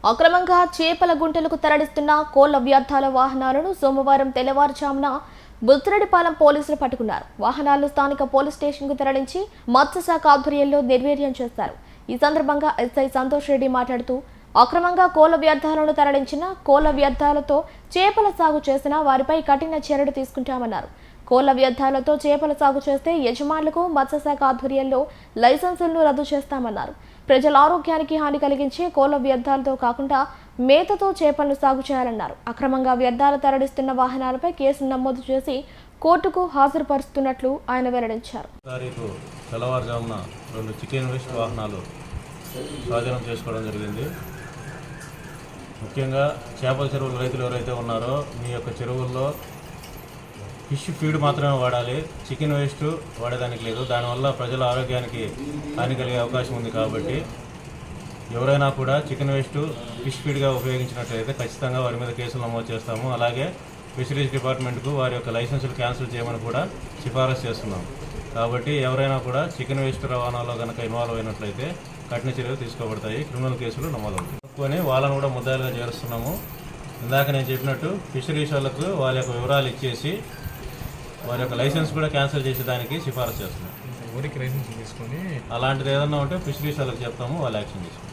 అక్రమంగా చేపల గుంటలకు తరలిస్తున్న కోళ్ల వ్యర్థాల వాహనాలను సోమవారం తెల్లవారుజామున బుల్తిరెడ్డిపాలెం పోలీసులు పట్టుకున్నారు. వాహనాలను స్థానిక పోలీస్ స్టేషన్కు తరలించి మత్స్యశాఖ ఆధ్వర్యంలో నిర్వీర్యం చేశారు. ఈ సందర్భంగా ఎస్ఐ సంతోష్ రెడ్డి మాట్లాడుతూ, అక్రమంగా కోళ్ల వ్యర్థాలను తరలించిన, కోళ్ల వ్యర్థాలతో చేపల సాగు చేసిన వారిపై కఠిన చర్యలు తీసుకుంటామన్నారు. కోళ్ల వ్యర్థాలతో చేపల సాగు చేస్తే యజమానులకు మత్స్యశాఖ ఆధ్వర్యంలో లైసెన్సులను రద్దు చేస్తామన్నారు. ప్రజల ఆరోగ్యానికి హాని కలిగించే కోళ్ల వ్యర్థాలతో కాకుండా మేతతో చేపలను సాగు చేయాలన్నారు. అక్రమంగా వ్యర్థాలు తరలిస్తున్న వాహనాలపై కేసు నమోదు చేసి కోర్టుకు హాజరుపరుస్తున్నట్లు ఆయన వెల్లడించారు. తెల్లవారుజామున 2 చికెన్ వేస్ట్ వాహనాలు స్వాధీనం చేసుకోవడం జరిగింది. ముఖ్యంగా చేపల చెరువుల రైతులు ఎవరైతే ఉన్నారో మీ యొక్క చెరువుల్లో ఫిష్ ఫీడ్ మాత్రమే వాడాలి, చికెన్ వేస్ట్ వాడేదానికి లేదు. దానివల్ల ప్రజల ఆరోగ్యానికి హాని కలిగే అవకాశం ఉంది. కాబట్టి ఎవరైనా కూడా చికెన్ వేస్ట్ ఫిష్ ఫీడ్గా ఉపయోగించినట్లయితే ఖచ్చితంగా వారి మీద కేసులు నమోదు చేస్తాము. అలాగే ఫిషరీస్ డిపార్ట్మెంట్కు వారి యొక్క లైసెన్సులు క్యాన్సిల్ చేయమని కూడా సిఫారసు చేస్తున్నాం. కాబట్టి ఎవరైనా కూడా చికెన్ వేస్ట్ రవాణాలో కనుక ఇన్వాల్వ్ అయినట్లయితే కఠిన చర్యలు తీసుకోబడతాయి, క్రిమినల్ కేసులు నమోదవుతాయి. వాళ్ళను కూడా ముద్దాయిలుగా చేరుస్తున్నాము. ఇందాక నేను చెప్పినట్టు ఫిషరీస్ వాళ్ళకు వాళ్ళ యొక్క వివరాలు ఇచ్చేసి వారి యొక్క లైసెన్స్ కూడా క్యాన్సిల్ చేసేదానికి సిఫారసు చేస్తున్నాం. ఊరికి లైసెన్స్ తీసుకొని అలాంటిది ఏదన్నా ఉంటే ఫిషరీస్ వాళ్ళకి చెప్తాము, వాళ్ళు యాక్షన్ తీసుకుంటాం.